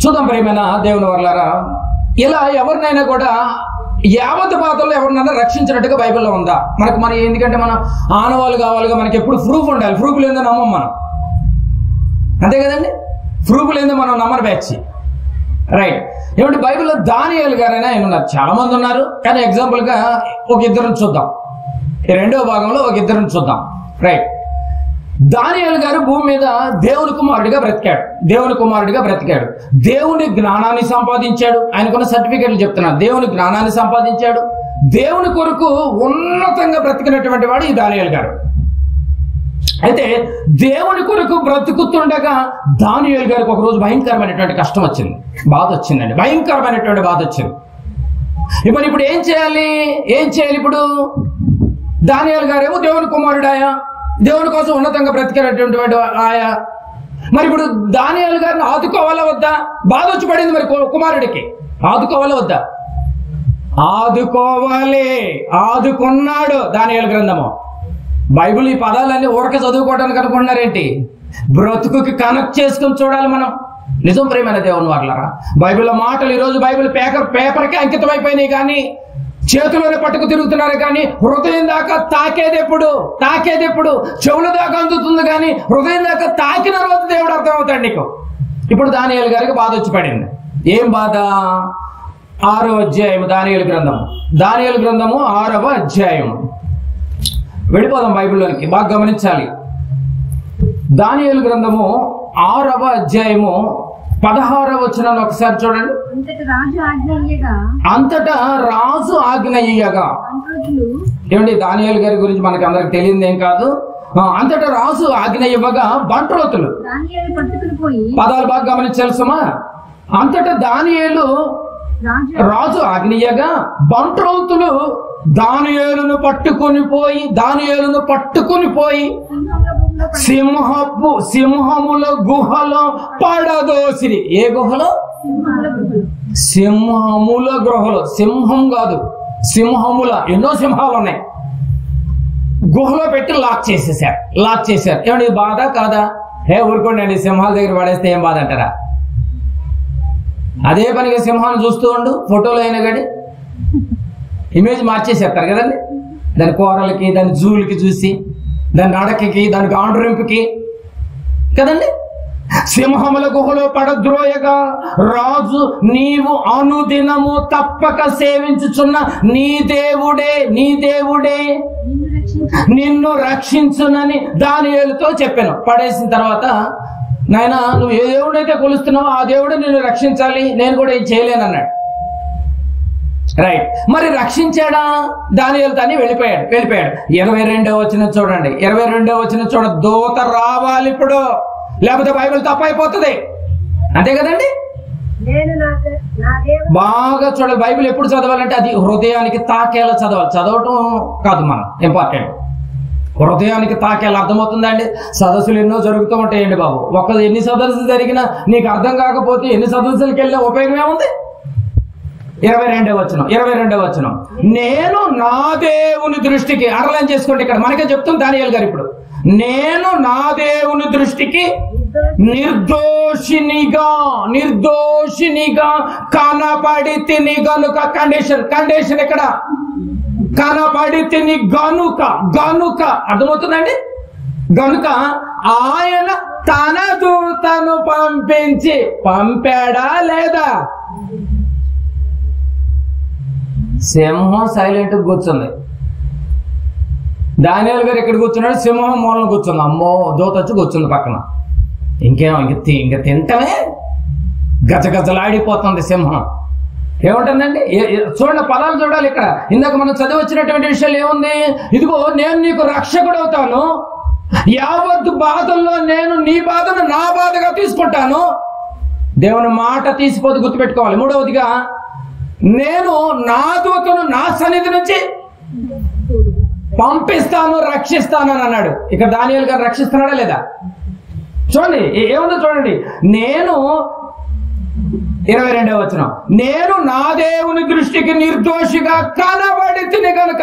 చూద్దాం ప్రియమైన దేవుని వర్లారా, ఇలా ఎవరినైనా కూడా యావత్ బాధల్లో ఎవరినైనా రక్షించినట్టుగా బైబిల్లో ఉందా? మనకి ఎందుకంటే మనం ఆనవాళ్ళు కావాలిగా, మనకి ఎప్పుడు ప్రూఫ్ ఉండాలి. ప్రూఫ్ లేదో నమ్మం మనం, అంతే కదండి. ప్రూఫ్ లేదో మనం నమ్మని బ్యాచ్, రైట్? ఏమంటే బైబిల్లో దానియేలు గారైనా ఆయన ఉన్నారు, చాలా మంది ఉన్నారు. కానీ ఎగ్జాంపుల్గా ఒక ఇద్దరిని చూద్దాం. ఈ రెండవ భాగంలో ఒక ఇద్దరిని చూద్దాం, రైట్? దానియేలు గారు భూమి మీద దేవుని కుమారుడిగా బ్రతికాడు. దేవుని జ్ఞానాన్ని సంపాదించాడు. ఆయనకున్న సర్టిఫికెట్లు చెప్తున్నాడు. దేవుని జ్ఞానాన్ని సంపాదించాడు. దేవుని కొరకు ఉన్నతంగా బ్రతికినటువంటి వాడు ఈ దానియేలు గారు. అయితే దేవుని కొరకు బ్రతుకుతుండగా దానియేలు గారికి ఒక రోజు భయంకరమైనటువంటి కష్టం వచ్చింది, బాధ వచ్చిందండి, భయంకరమైనటువంటి బాధ వచ్చింది. ఇప్పుడు ఏం చేయాలి? ఇప్పుడు దానియేలు గారేమో దేవుని కుమారుడాయా, దేవుని కోసం ఉన్నతంగా బ్రతికినటువంటి వాడు ఆయా. మరి ఇప్పుడు దానియేలు గారిని ఆదుకోవాలా వద్దా? బాధ వచ్చి పడింది మరి కుమారుడికి, ఆదుకోవాలా వద్దా? ఆదుకోవాలి. ఆదుకున్నాడు దానియేలు గ్రంథము. బైబిల్ ఈ పదాలన్నీ ఊరక చదువుకోవడానికి అనుకుంటున్నారేంటి? బ్రతుకుకి కనెక్ట్ చేసుకుని చూడాలి మనం. నిజం ప్రియమైన దేవుని వాళ్ళరా, బైబిల్ మాటలు ఈరోజు బైబిల్ పేపర్కే అంకితం అయిపోయినాయి, కానీ చేతిలోనే పట్టుకు తిరుగుతున్నారు. కానీ హృదయం దాకా తాకేది ఎప్పుడు చెవుల దాకా అందుతుంది, కానీ హృదయం దాకా తాకిన రోజు దేవుడు అర్థమవుతాడు నీకు. ఇప్పుడు దానియేలు గారికి బాధ వచ్చి పడింది. ఏం బాధ? 6వ అధ్యాయం దానియేలు గ్రంథము 6వ అధ్యాయం. వెళ్ళిపోదాం బైబిల్లోనికి, బాగా గమనించాలి. దానియేలు గ్రంథము 6వ అధ్యాయము 16వ వచనాన్ని ఒకసారి చూడండి. అంతటా రాజు ఆజ్ఞ ఇయ్యగా, ఏమండి దానియేలు గారి గురించి మనకి అందరికి తెలియదు ఏం కాదు. అంతటా రాజు ఆజ్ఞ ఇవ్వగా బంట్రోతులు, పదాలు బాగా గమనించాలి సుమా. అంతటా దానియేలు రాజు ఆజ్ఞయగా బంట్రోతులు దానియేలును పట్టుకొని పోయి సింహముల గుహలో పడదోసిరి. ఏ గుహలో? సింహముల గుహలో. సింహం కాదు, సింహముల. ఎన్నో సింహాలు ఉన్నాయి. గుహలో పెట్టి లాక్ చేశారు. ఏమండి బాధ కాదా? ఊరుకోండి, సింహాల దగ్గర పడేస్తే ఏం బాధ అంటారా? అదే పనిగా సింహాన్ని చూస్తూ ఉండు, ఫోటోలో అయినా కానీ ఇమేజ్ మార్చేసేస్తారు కదండి. దాని కూరలకి, దాని జూలకి చూసి, దాని నడకకి, దాని గాండ్రింపుకి కదండి. సింహముల గుహలో పడద్రోయగా రాజు, నీవు అనుదినము తప్పక సేవించుచున్న నీ దేవుడే నిన్ను రక్షించునని దానియేలుతో చెప్పాను. పడేసిన తర్వాత, నాయనా నువ్వు ఏ దేవుడైతే కొలుస్తున్నావో ఆ దేవుడే నిన్ను రక్షించాలి, నేను కూడా ఏం చేయలేనన్నాడు. రైట్. మరి రక్షించాడా? దానియేలు తాని వెళ్ళిపోయాడు. 22వ వచనం చూడండి. 22వ వచనం చూడ, దూత రావాలి ఇప్పుడు, లేకపోతే బైబిల్ తప్పైపోతుంది, అంతే కదండి. బాగా చూడాలి. బైబిల్ ఎప్పుడు చదవాలంటే అది హృదయానికి తాకేలా చదవాలి. చదవటం కాదు మనం ఇంపార్టెంట్, హృదయానికి తాకేలా. అర్థమవుతుందండి? సదస్సులు ఎన్నో జరుగుతూ ఉంటాయండి బాబు. ఎన్ని సదస్సులు జరిగినా నీకు అర్థం కాకపోతే ఎన్ని సదస్సులకు వెళ్ళినా ఉపయోగం ఏముంది? 22వ వచనం, నేను నా దేవుని దృష్టికి, అర్లం చేసుకోండి, ఇక్కడ మనకే చెప్తుంది దానియేలు గారు ఇప్పుడు. నేను నా దేవుని దృష్టికి నిర్దోషినిగా కనపడి తిని గనుక. కండిషన్ ఇక్కడ, కనపడి తిని గనుక. అర్థమవుతుందండి? గనుక ఆయన తన దూతను పంపాడా లేదా? సింహం సైలెంట్ కూర్చుంది. దానియేలు గారు ఎక్కడ కూర్చున్నాడు? సింహం మూలను కూర్చుంది. అమ్మో, దూత వచ్చి కూర్చుంది పక్కన. ఇంక తింటమే గజగజలాడిపోతుంది సింహం. ఏముంటుందండి? చూడండి, పదాలు చూడాలి ఇక్కడ. ఇందాక మనం చదివి వచ్చినటువంటి విషయాలు ఏముంది? ఇదిగో నేను నీకు రక్షకుడు అవుతాను, యావత్తు బాధల్లో నేను నీ బాధను నా బాధగా తీసుకుంటాను. దేవుని మాట తీసిపోతే గుర్తుపెట్టుకోవాలి. 3వదిగా, నేను నా దూతను నా సన్నిధి నుంచి పంపిస్తాను, రక్షిస్తాను అని అన్నాడు. ఇక్కడ దానియేలు గారు రక్షిస్తున్నాడా లేదా? చూడండి ఏముందో చూడండి. 22వ వచనం, నేను నా దేవుని దృష్టికి నిర్దోషిగా కనబడి తిని గనుక.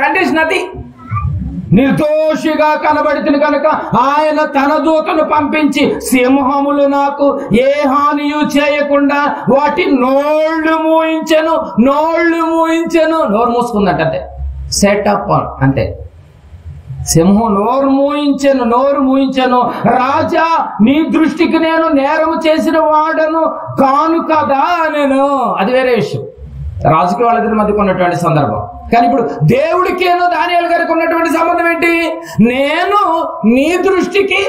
కండిషన్ అది. నిర్దోషిగా కనబడితిని కనుక ఆయన తన దూతను పంపించి సింహములు నాకు ఏ హానియు చేయకుండా వాటి నోళ్ళు మూయించెను. నోరు మూసుకుందంట, అంతే. సెటప్ అంతే. సింహం నోరు మూయించెను. రాజా, నీ దృష్టికి నేను నేరము చేసిన వాడను కాను కదా నేను. అది వేరే విషయం, రాజుకి వాళ్ళిద్దరి మధ్యకు ఉన్నటువంటి సందర్భం. కానీ ఇప్పుడు దేవుడికేనో దానియేలు గారికి ఉన్నటువంటి సంబంధం ఏంటి? నేను నీ దృష్టికి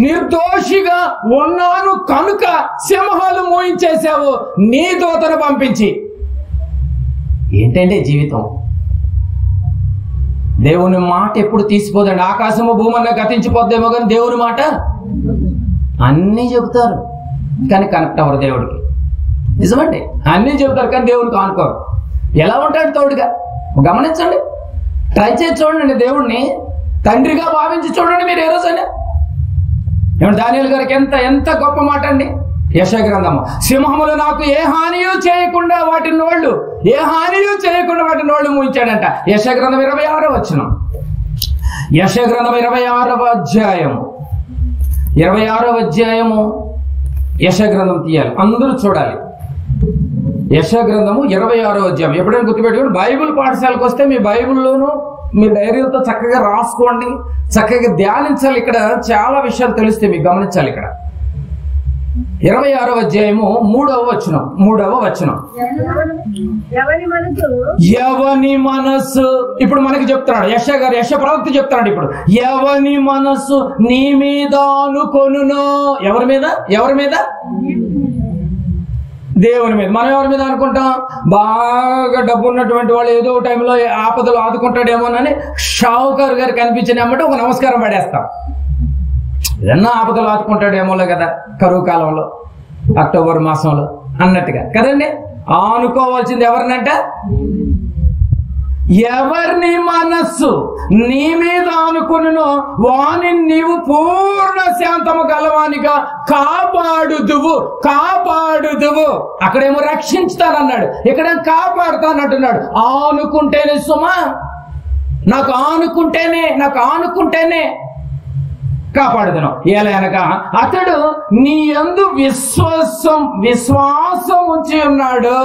నిర్దోషిగా ఉన్నాను కనుక సింహాలు మోయించేశావు నీ దూతను పంపించి. ఏంటంటే జీవితం. దేవుని మాట ఎప్పుడు తీసిపోదండి. ఆకాశము భూమన్నా గతించిపోద్దేమో కానీ దేవుని మాట అన్నీ చెబుతారు కానీ కనెక్ట్ అవ్వరు దేవుడికి. నిజమండి, అన్నీ చెబుతారు కానీ దేవుడికి ఆనుకోరు. ఎలా ఉంటాడు తోడుగా? గమనించండి, ట్రై చేసి చూడండి. దేవుడిని తండ్రిగా భావించి చూడండి మీరు ఏ రోజైనా. ఏమంటే దానియేలు గారికి ఎంత గొప్ప మాట అండి. యెషయా గ్రంథము, సింహములు నాకు ఏ హానియూ చేయకుండా వాటి నోళ్ళు మూయించాడంట. యెషయా గ్రంథం 26వ వచనం. యెషయా గ్రంథం 26వ అధ్యాయము యెషయా గ్రంథం తీయాలి, అందరూ చూడాలి. యెషయా గ్రంథము 26వ అధ్యాయం. ఎప్పుడైనా గుర్తుపెట్టుకోండి, బైబిల్ పాఠశాలకు వస్తే మీ బైబిల్లోనూ మీ డైరీలతో చక్కగా రాసుకోండి, చక్కగా ధ్యానించాలి. ఇక్కడ చాలా విషయాలు తెలిస్తే మీకు గమనించాలి. ఇక్కడ 26వ అధ్యాయము 3వ వచనం. ఎవని మనస్సు, ఇప్పుడు మనకి చెప్తున్నాడు యెషయా ప్రవక్త చెప్తున్నాడు. ఇప్పుడు ఎవని మనస్సు నీ మీద అనుకొనునో. ఎవరి మీద? దేవుని మీద. మనం ఎవరి మీద అనుకుంటాం? బాగా డబ్బు ఉన్నటువంటి వాళ్ళు ఏదో టైంలో ఆపదలు ఆదుకుంటాడేమోనని షావుకారు గారు కనిపించినమ్మటే ఒక నమస్కారం పడేస్తాం. ఏదన్నా ఆపదలు ఆదుకుంటాడేమోలే కదా, కరువు కాలంలో, అక్టోబర్ మాసంలో అన్నట్టుగా కదండి. ఆనుకోవాల్సింది ఎవరినంట? ఎవరిని మనస్సు నీ మీద అనుకున్నో వాని నీవు పూర్ణ శాంతము గలవానిగా కాపాడుదువు. అక్కడేమో రక్షించుతానన్నాడు, ఇక్కడేమో కాపాడుతానంటున్నాడు. ఆనుకుంటేనే సుమా, నాకు ఆనుకుంటేనే కాపాడుతున్నావు. ఏలైనగా అతడు నీ యందు విశ్వాసం ఉంచి ఉన్నాడు.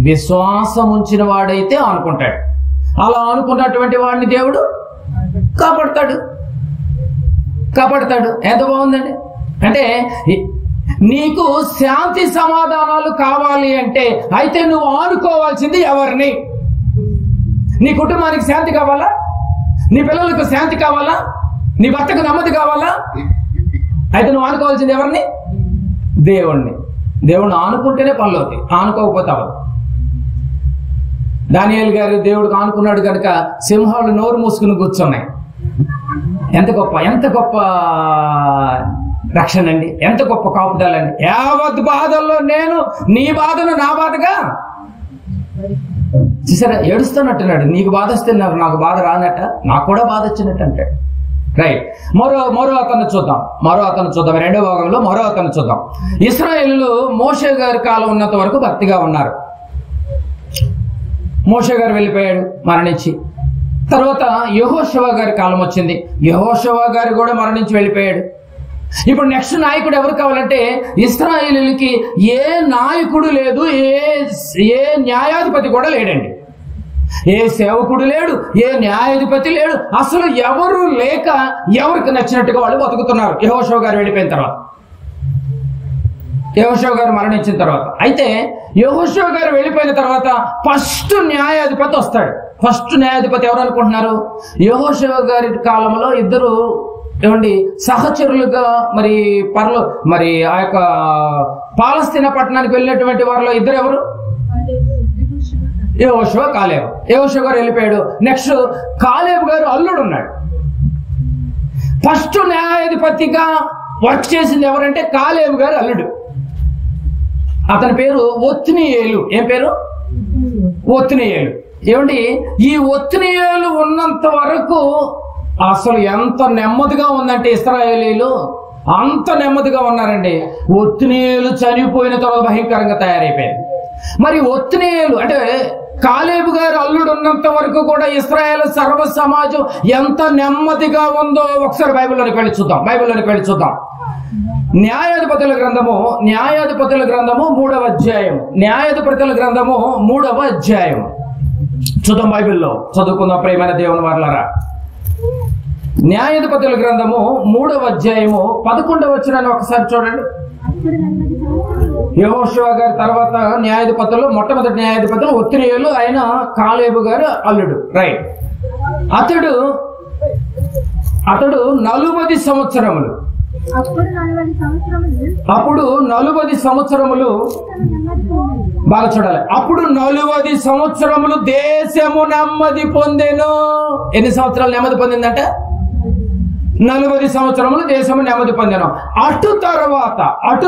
విశ్వాసం ఉంచిన వాడైతే ఆనుకుంటాడు. అలా అనుకున్నటువంటి వాడిని దేవుడు కాపాడుతాడు. ఎంత బాగుందండి. అంటే నీకు శాంతి సమాధానాలు కావాలి అంటే అయితే నువ్వు ఆనుకోవాల్సింది ఎవరిని? నీ కుటుంబానికి శాంతి కావాలా? నీ పిల్లలకు శాంతి కావాలా? నీ భర్తకు నెమ్మది కావాలా? అయితే నువ్వు ఆనుకోవాల్సింది ఎవరిని? దేవుణ్ణి ఆనుకుంటేనే పనులు అవుతాయి, ఆనుకోకపోతే అవ్వదు. దానియేలు గారు దేవుడికి ఆనుకున్నాడు కనుక సింహాలు నోరు మూసుకుని కూర్చున్నాయి. ఎంత గొప్ప రక్షణ అండి, ఎంత గొప్ప కాపుదలండి. యావత్ బాధల్లో నేను నీ బాధను నా బాధగా చూసారా, ఏడుస్తున్నట్టున్నాడు. నీకు బాధ వస్తే నాకు బాధ రానట్ట, నాకు కూడా బాధ వచ్చినట్టు అంటాడు. రైట్. మరో అతను చూద్దాం. రెండో భాగంలో మరో అతను చూద్దాం. ఇశ్రాయేలులు మోషే గారి కాలం ఉన్నంత వరకు భక్తిగా ఉన్నారు. మోషే గారు వెళ్ళిపోయాడు మరణించి. తర్వాత యెహోషువ గారి కాలం వచ్చింది. యెహోషువ గారు కూడా మరణించి వెళ్ళిపోయాడు. ఇప్పుడు నెక్స్ట్ నాయకుడు ఎవరు కావాలంటే ఇశ్రాయేలులకి ఏ నాయకుడు లేదు, ఏ న్యాయాధిపతి కూడా లేడండి. ఏ సేవకుడు లేడు, ఏ న్యాయాధిపతి లేడు, అసలు ఎవరు లేక ఎవరికి నచ్చినట్టుగా వాళ్ళు బతుకుతున్నారు. యెహోషువ గారు వెళ్ళిపోయిన తర్వాత, యెహోషువ గారు మరణించిన తర్వాత. అయితే యెహోషువ గారు వెళ్ళిపోయిన తర్వాత ఫస్ట్ న్యాయాధిపతి వస్తాడు. ఫస్ట్ న్యాయాధిపతి ఎవరు అనుకుంటున్నారు? యెహోషువ గారి కాలంలో ఇద్దరు సహచరులుగా మరి ఆ యొక్క పాలస్తీనా పట్టణానికి వెళ్ళినటువంటి వారిలో ఇద్దరు ఎవరు? యెహోషువ, కాలేబు. యెహోషువ గారు వెళ్ళిపోయాడు. నెక్స్ట్ కాలేబు గారు అల్లుడు ఉన్నాడు. ఫస్ట్ న్యాయాధిపతిగా వర్క్ చేసింది ఎవరంటే కాలేబు గారు అల్లుడు. అతని పేరు ఒత్నియేలు. ఏం పేరు? ఒత్నియేలు. ఈ ఒత్నియేలు ఉన్నంత వరకు అసలు ఎంత నెమ్మదిగా ఉందంటే ఇశ్రాయేలీలు అంత నెమ్మదిగా ఉన్నారండి. ఒత్నియేలు చనిపోయిన తర్వాత భయంకరంగా తయారైపోయింది. మరి ఒత్నియేలు అంటే కాలేబు గారు అల్లుడు ఉన్నంత వరకు కూడా ఇశ్రాయేలు సర్వ సమాజం ఎంత నెమ్మదిగా ఉందో ఒకసారి బైబిల్లోనికి వెళ్ళి చూద్దాం. న్యాయాధిపతుల గ్రంథము 3వ అధ్యాయం. న్యాయాధిపతుల గ్రంథము 3వ అధ్యాయం చూద్దాం. బైబిల్లో చదువుకుందాం ప్రియమైన దేవుని వారలారా. న్యాయాధిపతుల గ్రంథము 3వ అధ్యాయము 11వ వచనాన్ని ఒకసారి చూడండి. యెహోషువ గారి తర్వాత న్యాయాధిపతులు, మొట్టమొదటి న్యాయాధిపతులు ఒత్నియేలు, ఆయన కాలేబు గారు అల్లుడు. రైట్. అతడు 40 సంవత్సరములు అప్పుడు 40 సంవత్సరములు బాగా చూడాలి. అప్పుడు 40 సంవత్సరములు దేశము నెమ్మది పొందెను. ఎన్ని సంవత్సరాలు నెమ్మది పొందిందంటే 40 సంవత్సరములు దేశము నెమ్మది పొందెను. అటు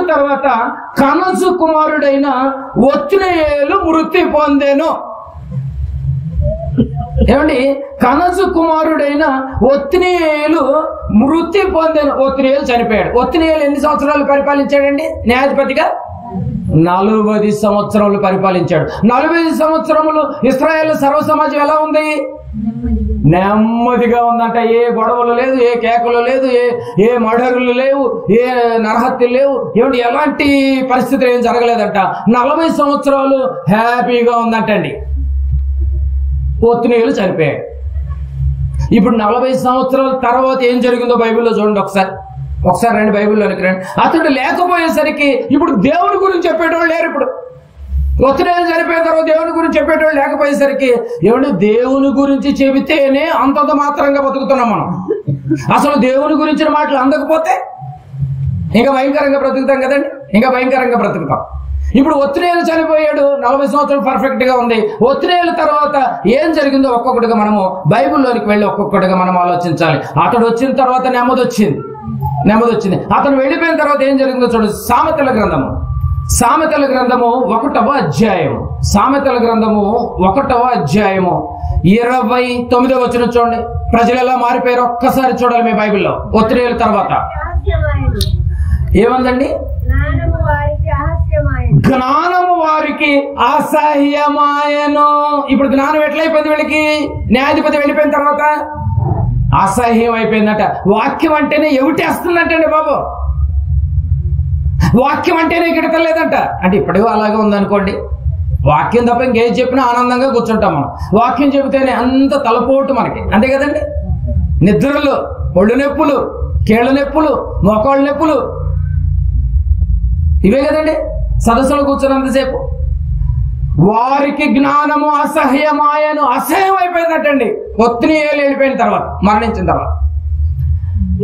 తర్వాత కనజు కుమారుడైన ఒత్నియేలు మృతి పొందెను. ఏమండి, కనజు కుమారుడైన ఒత్నియేలు మృతి పొందెను. ఒత్నియేలు చనిపోయాడు. ఒత్నియేలు ఎన్ని సంవత్సరాలు పరిపాలించాడండి న్యాయాధిపతిగా? 40 సంవత్సరములు పరిపాలించాడు. 40 సంవత్సరములు ఇశ్రాయేలు సర్వ సమాజం ఎలా ఉంది? నెమ్మదిగా ఉందంట. ఏ గొడవలు లేదు, ఏ కేకలు లేదు, ఏ మర్డర్లు లేవు, ఏ నరహత్యలు లేవు. ఏమిటి, ఎలాంటి పరిస్థితులు ఏం జరగలేదంట. 40 సంవత్సరాలు హ్యాపీగా ఉందంటండి. ఒత్నియేలు చనిపోయాడు. ఇప్పుడు 40 సంవత్సరాల తర్వాత ఏం జరిగిందో బైబిల్లో చూడండి. ఒకసారి రండి, బైబిల్లోనికి రండి. అతడు లేకపోయేసరికి ఇప్పుడు దేవుని గురించి చెప్పేటోళ్ళు లేరు. ఇప్పుడు ఒత్నియేలు చనిపోయిన తర్వాత దేవుని గురించి చెప్పేటోళ్ళు లేకపోయేసరికి ఏమంటే దేవుని గురించి చెబితేనే అంతంత మాత్రంగా బతుకుతున్నాం మనం. అసలు దేవుని గురించిన మాటలు అందకపోతే ఇంకా భయంకరంగా బ్రతుకుతాం కదండి, ఇంకా భయంకరంగా బ్రతుకుతాం. ఇప్పుడు ఒత్నియేలు చనిపోయాడు, 40 సంవత్సరాలు పర్ఫెక్ట్ గా ఉంది. ఒత్నియేలు తర్వాత ఏం జరిగిందో ఒక్కొక్కటిగా మనము బైబిల్లోనికి వెళ్ళి ఒక్కొక్కటిగా మనం ఆలోచించాలి. అతడు వచ్చిన తర్వాత నెమ్మది వచ్చింది. అతను వెళ్ళిపోయిన తర్వాత ఏం జరిగిందో చూడండి. సామెతల గ్రంథము 1వ అధ్యాయం. సామెతల గ్రంథము 1వ అధ్యాయము 29వ వచనం చూడండి. ప్రజలు ఎలా మారిపోయారు ఒక్కసారి చూడాలి మీ బైబిల్లో. ఒత్నియేలు తర్వాత ఏమందండి? జ్ఞానము వారికి అసహ్యమాయను. ఇప్పుడు జ్ఞానం ఎట్లయిపోయింది వీళ్ళకి? న్యాయాధిపతి వెళ్ళిపోయిన తర్వాత అసహ్యం అయిపోయిందట. వాక్యం అంటేనే ఎవటేస్తుందంటండి బాబు. వాక్యం అంటేనే గిడతలేదంట. అంటే ఇప్పటికీ అలాగే ఉందనుకోండి. వాక్యం తప్ప ఇంకేం చెప్పినా ఆనందంగా కూర్చుంటాం మనం. వాక్యం చెబితేనే అంత తలపోటు మనకి, అంతే కదండి. నిద్రలు, ఒళ్ళు నొప్పులు, కీళ్ళ నొప్పులు, మోకాళ్ళ నొప్పులు, ఇవే కదండి సదస్సులో కూర్చున్నంతసేపు. వారికి జ్ఞానము అసహ్యమాయను. అసహ్యం అయిపోయిందటండి ఒత్నియేలు వెళ్ళిపోయిన తర్వాత, మరణించిన తర్వాత.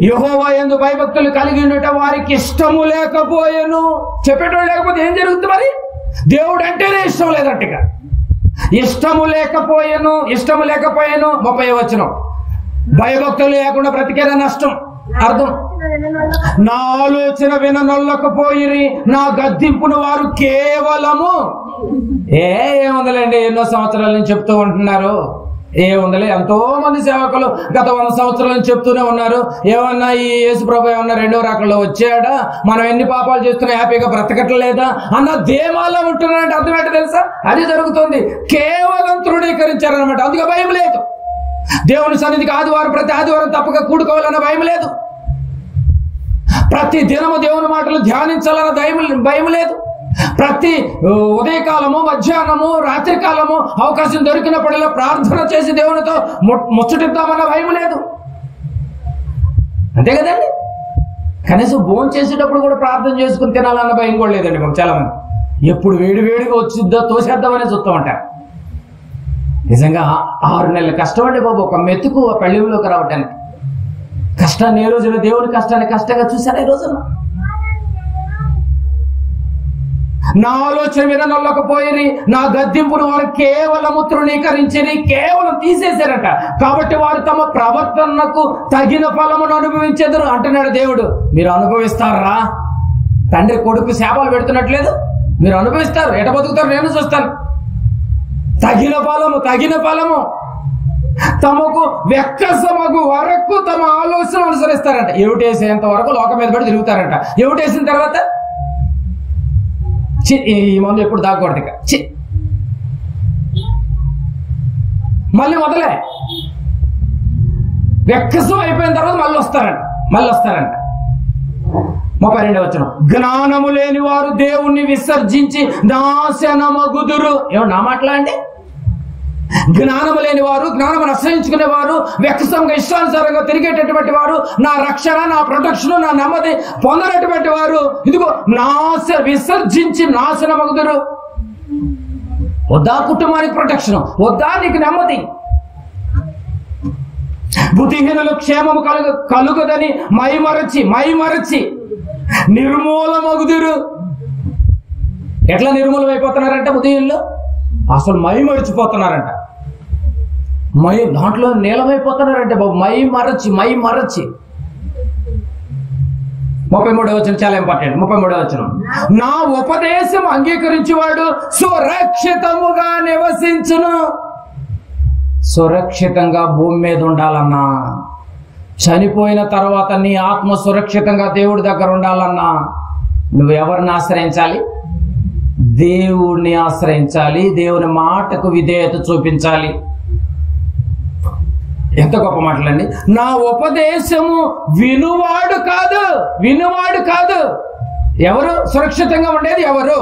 యెహోవా యందు భయభక్తులు కలిగి ఉండటం వారికి ఇష్టము లేకపోయాను. చెప్పేటోళ్ళు లేకపోతే ఏం జరుగుతుంది మరి? దేవుడు అంటేనే ఇష్టం లేదట్టుగా. ఇష్టము లేకపోయాను 30వ వచనం. భయభక్తులు లేకుండా బ్రతికేదా నష్టం. అర్థం, నా ఆలోచన విననొల్లకపోయిరి, నా గద్దింపును వారు కేవలము ఏముందలేండి, ఎన్నో సంవత్సరాల నుంచి చెప్తూ ఉంటున్నారు. ఏముందలే, ఎంతో మంది సేవకులు గత 100 సంవత్సరాల నుంచి చెప్తూనే ఉన్నారు. ఏమన్నా ఈ యేసుప్రభు ఏమన్నా 2వ రాకడలో వచ్చాడా, మనం ఎన్ని పాపాలు చేస్తున్నా హ్యాపీగా బ్రతకట్లేదా అన్న ధీమాలో ఉంటున్నారంటే అర్థం ఏంటో తెలుసా? అది జరుగుతుంది. కేవలం తృణీకరించారనమాట. అందుకే భయం లేదు. దేవుని సన్నిధికి ప్రతి ఆదివారం తప్పక కూడుకోవాలన్న భయం లేదు. ప్రతి దినము దేవుని మాటలు ధ్యానించాలన్న భయం లేదు. ప్రతి ఉదయకాలము, మధ్యాహ్నము, రాత్రి కాలము అవకాశం దొరికినప్పుడల్లా ప్రార్థన చేసి దేవునితో ముచ్చటిద్దామన్న భయం లేదు. అంతే కదండి. కనీసం భోజనం చేసేటప్పుడు కూడా ప్రార్థన చేసుకుని తినాలన్న భయం కూడా లేదండి మాకు చాలా మంది. ఎప్పుడు వేడిగా వచ్చిద్దో తోసేద్దామనే చూస్తూ ఉంటారు. నిజంగా 6 నెలల కష్టం అండి బాబు ఒక మెతుకు పెళ్లిలోకి రావటానికి. కష్టాన్ని ఏ రోజున, దేవుని కష్టాన్ని కష్టంగా చూశారు ఈ రోజున? నా ఆలోచన విననొల్లకపోయిరి, నా గద్దింపును వారు కేవలము తృణీకరించిరి, కేవలం తీసేశారట. కాబట్టి వారు తమ ప్రవర్తనకు తగిన ఫలమును అనుభవించెదరు అంటున్నాడు దేవుడు. మీరు అనుభవిస్తారా? తండ్రి కొడుకు శాపాలు పెడుతున్నట్లేదు, మీరు అనుభవిస్తారు. ఎట బతుకుతారు నేను చూస్తాను. తగిన ఫలము తమకు వెక్కసమగు వరకు తమ ఆలోచన అనుసరిస్తారంట. ఎవటేసేంత వరకు లోకం మీద పడి తిరుగుతారంట. ఎవటేసిన తర్వాత ఈ మందు ఎప్పుడు దాగకూడదు. మళ్ళీ మొదలే. వెక్కసం అయిపోయిన తర్వాత మళ్ళీ వస్తారంట. 32వ వచనం, జ్ఞానము లేని వారు దేవుణ్ణి విసర్జించి నాశనమగుదురు. ఏమన్నా నా మాట్లాడండి. జ్ఞానము లేని వారు, జ్ఞానమును ఆశ్రయించుకునేవారు, వ్యక్తిగతంగా ఇష్టానుసారంగా తిరిగేటటువంటి వారు, నా రక్షణ, నా ప్రొటెక్షన్, నా నెమ్మది పొందనటువంటి వారు ఇదిగో విసర్జించి నాశనమగుదురు. వద్దా కుటుంబానికి ప్రొటెక్షన్, వద్దా నీకు నెమ్మది, బుద్ధిహీనులు క్షేమము కలుగదని మైమరచి నిర్మూలమగుదురు. ఎట్లా నిర్మూలమైపోతున్నారంట బుద్ధిహీనులు? అసలు మైమరిచిపోతున్నారంట. దాంట్లో నీలమైపోతున్నారంటే బాబు, మైమరచి 33వ వచనం చాలా ఇంపార్టెంట్. 33వ వచనం, నా ఉపదేశం అంగీకరించేవాడు సురక్షితముగా నివసించును. సురక్షితంగా భూమి మీద ఉండాలన్నా, చనిపోయిన తర్వాత నీ ఆత్మ సురక్షితంగా దేవుడి దగ్గర ఉండాలన్నా నువ్వు ఎవరిని ఆశ్రయించాలి? దేవుడిని ఆశ్రయించాలి. దేవుని మాటకు విధేయత చూపించాలి. ఎంత గొప్ప మాటలండి. నా ఉపదేశము వినువాడు కాదు. ఎవరు సురక్షితంగా ఉండేది? ఎవరు?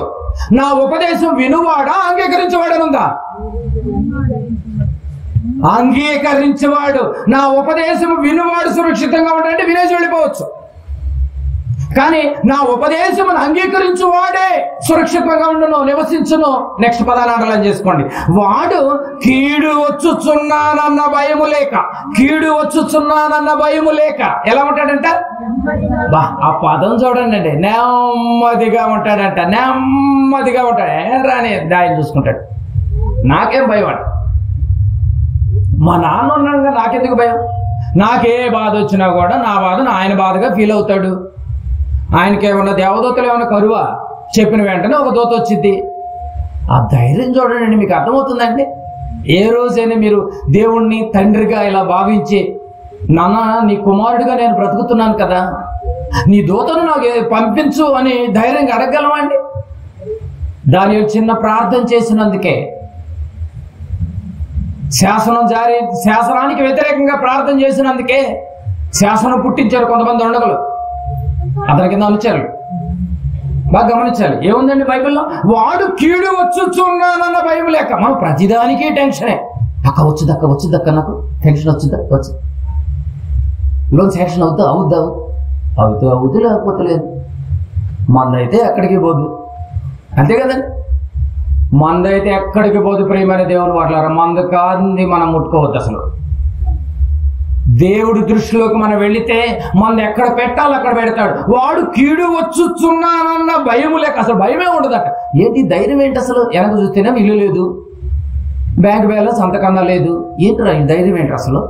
నా ఉపదేశం వినువాడా, అంగీకరించేవాడనుందా? అంగీకరించేవాడు. నా ఉపదేశం వినువాడు సురక్షితంగా ఉండాలంటే వినేసి వెళ్ళిపోవచ్చు. కానీ నా ఉపదేశమును అంగీకరించువాడే సురక్షితంగా ఉండును, నివసించును. నెక్స్ట్ పదాలు అండర్లైన్ చేసుకోండి. వాడు కీడు వచ్చుచున్నానన్న భయము లేక ఎలా ఉంటాడంట? ఆ పదం చూడండి అండి. నెమ్మదిగా ఉంటాడంట. రాని దాన్ని చూసుకుంటాడు. నాకేం భయం అంట. మా నాన్న ఉన్నాడుగా, నాకెందుకు భయం? నాకే బాధ వచ్చినా కూడా నా బాధను ఆయన బాధగా ఫీల్ అవుతాడు. ఆయనకేమన్నా దేవదూతలు ఏమన్నా కరువా? చెప్పిన వెంటనే ఒక దూత వచ్చింది. ఆ ధైర్యం చూడండి. మీకు అర్థమవుతుందండి? ఏ రోజైనా మీరు దేవుణ్ణి తండ్రిగా ఇలా భావించి, నాన్న నీ కుమారుడిగా నేను బ్రతుకుతున్నాను కదా, నీ దూతను నాకు పంపించు అని ధైర్యంగా అడగగలమా అండి? దాని చిన్న ప్రార్థన చేసినందుకే, శాసనానికి వ్యతిరేకంగా ప్రార్థన చేసినందుకే శాసనం పుట్టించారు కొంతమంది ఉండగలు. అతని కింద అనుచారు. బాగా గమనించాలి. ఏముందండి బైబిల్లో? వాడు కీడు వచ్చుచున్నానన్న భయం లేక. మనం ప్రతిదానికి టెన్షనే. అక్క వచ్చుదక్క నాకు టెన్షన్ వచ్చి లోన్ శాంక్షన్ అవుద్దు లేకపోతే లేదు. మందైతే ఎక్కడికి పోదు. అంతే కదండి. మందైతే ఎక్కడికి పోదు. ప్రియమైన దేవుని వాట్లారా, మంద కాంది మనం ముట్టుకోవద్దు. అసలు దేవుడి దృష్టిలోకి మనం వెళితే మంద ఎక్కడ పెట్టాలి అక్కడ పెడతాడు. వాడు కీడు వచ్చుచున్నానన్న భయము లేక. అసలు భయమే ఉండదట. ఏంటి ధైర్యం ఏంటి? అసలు వెనక చూస్తేనే ఇల్లు లేదు, బ్యాంక్ బ్యాలెన్స్ అంతకన్నా లేదు. ఏంటి ధైర్యం ఏంటి అసలు?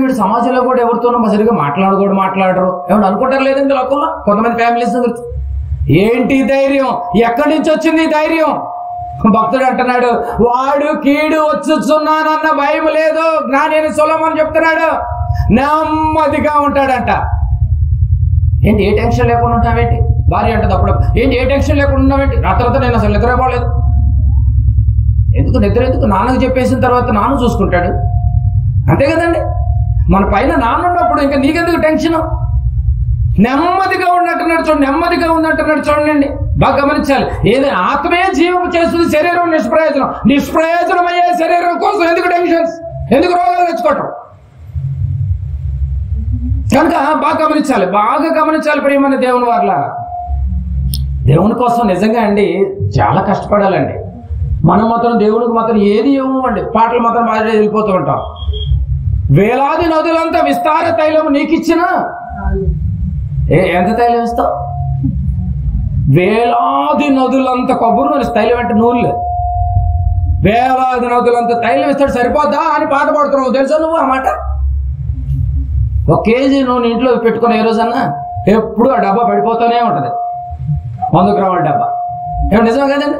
వీడు సమాజంలో కూడా ఎవరితోనో సరిగ్గా మాట్లాడరు. ఏమన్నా అనుకుంటారు లేదండి లోకంలో కొంతమంది ఫ్యామిలీస్ గురించి. ఏంటి ధైర్యం? ఎక్కడి నుంచి వచ్చింది ధైర్యం? భక్తుడు అంటున్నాడు, వాడు కీడు వచ్చుచున్నానన్న భయం లేదు. జ్ఞాని సొలొమోను చెప్తున్నాడు, నెమ్మదిగా ఉంటాడంట. ఏంటి ఏ టెన్షన్ లేకుండా ఉంటావేంటి? భార్య అంటది అప్పుడు, ఏంటి ఏ టెన్షన్ లేకుండా ఉన్నావేంటి? రాత్రి నేను అసలు నిద్రపోలేదు. నిద్ర ఎందుకు? నాన్నకు చెప్పేసిన తర్వాత నాన్న చూసుకుంటాడు. అంతే కదండి. మన పైన నాన్న ఉన్నప్పుడు ఇంకా నీకెందుకు టెన్షన్? నెమ్మదిగా ఉన్నట్టున్నాడు చూడండి. నెమ్మదిగా ఉందంటున్నాడు చూడండి. బాగా గమనించాలి. ఏదైనా ఆత్మే జీవం చేస్తుంది, శరీరం నిష్ప్రయోజనమయ్యే శరీరం కోసం ఎందుకు టెన్షన్స్, ఎందుకు రోగాలు తెచ్చుకోవటం? కనుక బాగా గమనించాలి ప్రియమైన దేవుని వారలారా. దేవుని కోసం నిజంగా అండి చాలా కష్టపడాలండి. మనం మాత్రం దేవునికి మాత్రం ఏది ఇవ్వమండి, పాటలు మాత్రం బాగా వెళ్ళిపోతూ ఉంటాం. వేలాది నదులంతా విస్తార తైలం నీకిచ్చినా ఎంత తైలం ఇస్తావు? వేలాది నదులంత కొబ్బరి నూనె, తైలం అంటే నూనె. వేలాది నదులంత తైలం ఇస్తాడు, సరిపోద్దా అని పాట పాడుతున్నావు. తెలుసా నువ్వు ఆ మాట? 1 కేజీ నూనె ఇంట్లో పెట్టుకుని ఏ రోజన్నా ఎప్పుడు ఆ డబ్బా పడిపోతూనే ఉంటది. 100 గ్రాముల డబ్బా. ఏమో నిజం కదండి.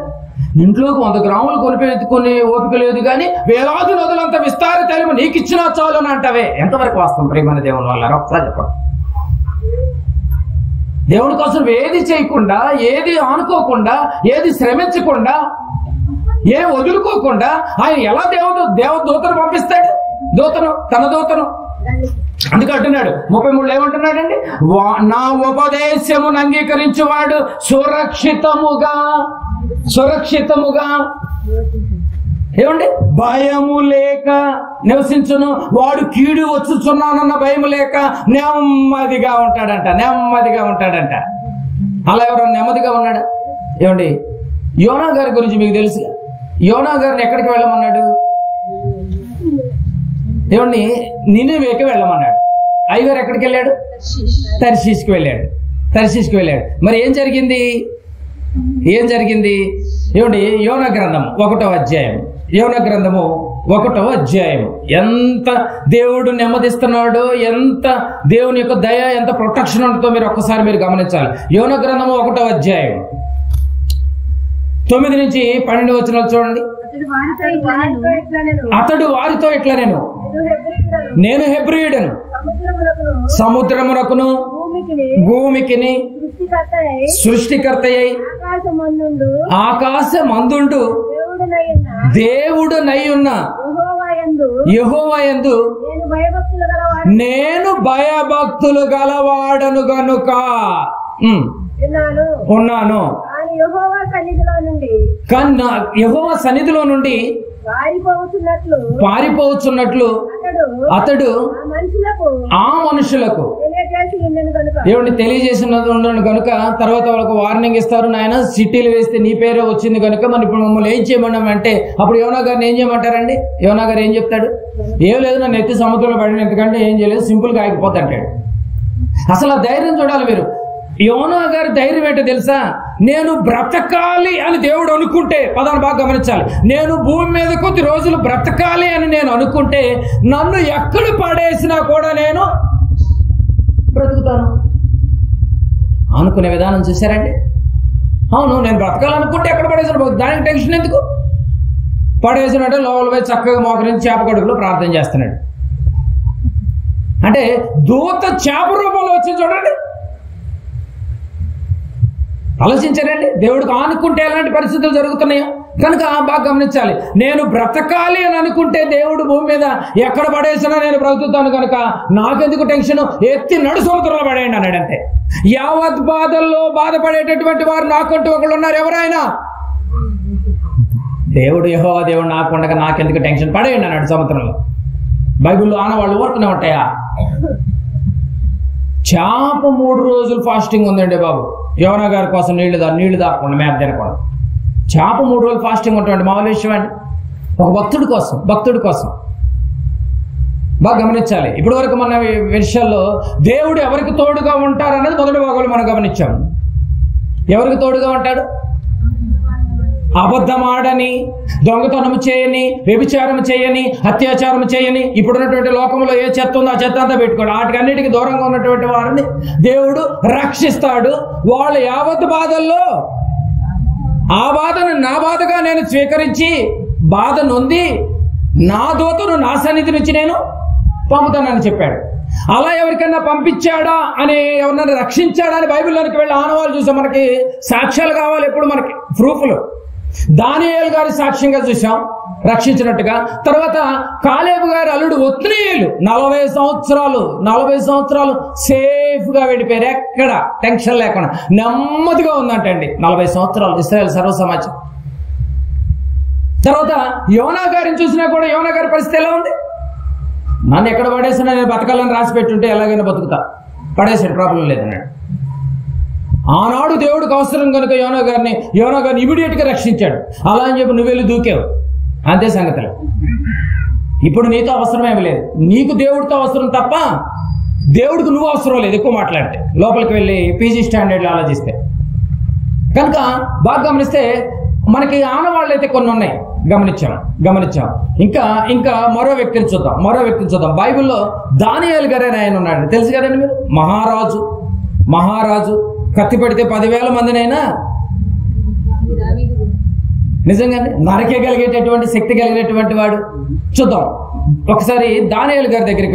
ఇంట్లోకి 100 గ్రాములు కొనిపెట్టుకునే ఓపిక లేదు. కానీ వేలాది నదులంతా విస్తార తైలం నీకు ఇచ్చినా చాలు అని అంటావే, ఎంతవరకు వాస్తవం ప్రియమైన దేవుని వల్ల? ఒకసారి చెప్పండి. దేవుని కోసం ఏది చేయకుండా, ఏది ఆనుకోకుండా, ఏది శ్రమించకుండా ఏం వదులుకోకుండా ఆయన ఎలా దేవదూతను పంపిస్తాడు? తన దూతను అందుకే అంటున్నాడు 33 ఏమంటున్నాడండి? నా ఉపదేశమును అంగీకరించువాడు సురక్షితముగా ఏమండి భయము లేక నివసించును, వాడు కీడు వచ్చుచున్నానన్న భయము లేక నెమ్మదిగా ఉంటాడంట. అలా ఎవరన్నా నెమ్మదిగా ఉన్నాడా? ఏమండి, యోనా గారి గురించి మీకు తెలుసు. యోనా గారిని ఎక్కడికి వెళ్ళమన్నాడు? ఏమండి, నినివేకి వెళ్ళమన్నాడు. అయ్యగారు ఎక్కడికి వెళ్ళాడు? తర్షీష్కి వెళ్ళాడు. మరి ఏం జరిగింది? ఏమండి, యోనా గ్రంథం 1వ అధ్యాయం ఎంత దేవుడు నెమ్మదిస్తున్నాడో, ఎంత దేవుని యొక్క దయ, ఎంత ప్రొటెక్షన్ ఉంటుందో మీరు ఒక్కసారి మీరు గమనించాలి. యోనా గ్రంథము 1వ అధ్యాయం 9 నుంచి 12 వచనాలు చూడండి. అతడు వారితో ఇట్లా నేను హెబ్రీయుడను, సముద్రమునకును భూమికిని సృష్టికర్తయ్యి ఆకాశమందుండు దేవుడునయ్యున్న యెహోవాయందు నేను భయభక్తులు గలవాడను గనుక ఉన్నాను. యెహోవా సన్నిధిలో నుండి పారిపోవచ్చున్నట్లు అతడు ఆ మనుషులకు ఏమండి తెలియజేసినది ఉండను కనుక తర్వాత వాళ్ళకు వార్నింగ్ ఇస్తారు. నాయన సిటీలు వేస్తే నీ పేరే వచ్చింది కనుక మరి ఇప్పుడు మమ్మల్ని ఏం చేయమన్నామంటే అప్పుడు యోనా గారిని ఏం చేయమంటారండి? యోనా గారు ఏం చెప్తాడు? ఏం లేదు, నన్ను ఎత్తి సముద్రంలో పడిన, ఎందుకంటే ఏం చేయలేదు, సింపుల్గా ఆగిపోతా అంటాడు. అసలు ఆ ధైర్యం చూడాలి మీరు. యోనా గారి ధైర్యం ఏంటో తెలుసా? నేను బ్రతకాలి అని దేవుడు అనుకుంటే, పదాన్ని బాగా గమనించాలి, నేను భూమి మీద కొద్ది రోజులు బ్రతకాలి అని నేను అనుకుంటే నన్ను ఎక్కడ పడేసినా కూడా నేను బ్రతుకుతాను అనుకునే విధానం చూసారండి. అవును, నేను బ్రతకాలనుకుంటే ఎక్కడ పడేసాను, దానికి టెన్షన్ ఎందుకు? పడేసినట్టు లోపల పోయి చక్కగా మోకరించి చేప కడుపులో ప్రార్థన చేస్తున్నాడు. అంటే దూత చేప రూపంలో వచ్చింది చూడండి. ఆలోచించారండి, దేవుడికి ఆనుకుంటే ఎలాంటి పరిస్థితులు జరుగుతున్నాయో కనుక బాగా గమనించాలి. నేను బ్రతకాలి అని అనుకుంటే దేవుడు భూమి మీద ఎక్కడ పడేసినా నేను బ్రతుకుతాను కనుక నాకెందుకు టెన్షన్, ఎత్తి నడు సముద్రంలో పడేయండి అన్నాడు. అంతే. యావత్ బాధల్లో బాధపడేటటువంటి వారు నాకంటూ ఒకళ్ళు ఉన్నారు. ఎవరైనా దేవుడు యెహోవా దేవుడు నాకు ఉండగా నాకెందుకు టెన్షన్, పడేయండి అన్నాడు సముద్రంలో. బైబిల్లో ఆనవాళ్ళు ఊరుకునే ఉంటాయా? చేప 3 రోజులు ఫాస్టింగ్ ఉందండి బాబు. యోనా గారి కోసం నీళ్లు దాకుండా మేత తినకుండా చేప 3 రోజులు ఫాస్టింగ్ ఉంటామండి. మామూలు విషయం అండి. ఒక భక్తుడి కోసం బాగా గమనించాలి. ఇప్పటి వరకు మన విషయాల్లో దేవుడు ఎవరికి తోడుగా ఉంటారనేది మొదటి భాగంలో మనం గమనించాం. ఎవరికి తోడుగా ఉంటాడు? అబద్ధం ఆడని, దొంగతనం చేయని, వ్యభిచారం చేయని, అత్యాచారం చేయని, ఇప్పుడున్నటువంటి లోకంలో ఏ చెత్త ఉందో ఆ చెత్త అంతా పెట్టుకోండి. వాటికన్నిటికీ దూరంగా ఉన్నటువంటి వారిని దేవుడు రక్షిస్తాడు. వాళ్ళ యావత్ బాధల్లో ఆ బాధను నా బాధగా నేను స్వీకరించి బాధ నొంది నా దూతను నా సన్నిధి నుంచి నేను పంపుతానని చెప్పాడు. అలా ఎవరికైనా పంపించాడా అని, ఎవరినైనా రక్షించాడా అని బైబిల్లోనికి వెళ్ళి ఆనవాళ్ళు చూసాం. మనకి సాక్ష్యాలు కావాలి, ఎప్పుడు మనకి ప్రూఫ్లు. దానియేలు గారి సాక్ష్యంగా చూసాం రక్షించినట్టుగా. తర్వాత కాలేబు గారి అల్లుడు ఒత్నీయేలు 40 సంవత్సరాలు సేఫ్ గా వెళ్ళిపోయారు. ఎక్కడ టెన్షన్ లేకుండా నెమ్మదిగా ఉందంటండి 40 సంవత్సరాలు ఇశ్రాయేల్ సర్వ సమాజం. తర్వాత యోనా గారిని చూసినా కూడా యోనా గారి పరిస్థితి ఎలా ఉంది? నన్ను ఎక్కడ పడేసినా నేను బతకాలని రాసి పెట్టుంటే ఎలాగైనా బతుకుతా, పడేసాడు, ప్రాబ్లం లేదన్నాడు. ఆనాడు దేవుడికి అవసరం కనుక యోనా గారిని ఇమీడియట్ గా రక్షించాడు. అలా అని చెప్పి నువ్వు వెళ్ళి దూకావు, అంతే సంగతులు. ఇప్పుడు నీతో అవసరం ఏమి లేదు, నీకు దేవుడితో అవసరం తప్ప దేవుడికి నువ్వు అవసరం లేదు. ఎక్కువ మాట్లాడితే లోపలికి వెళ్ళి పీజీ స్టాండర్డ్లో ఆలోచిస్తే కనుక బాగా గమనిస్తే మనకి ఆనవాళ్ళు అయితే కొన్ని ఉన్నాయి, గమనించాం. ఇంకా మరో వ్యక్తిని చూద్దాం. బైబిల్లో దానియేలు గారు ఆయన ఉన్నాడు, తెలుసు కదండి మీరు. మహారాజు కత్తి పెడితే 10,000 మందినైనా నిజంగానే నరకేయగలిగేటటువంటి శక్తి కలిగినటువంటి వాడు. చూద్దాం ఒకసారి దానియేలు గారి దగ్గరికి.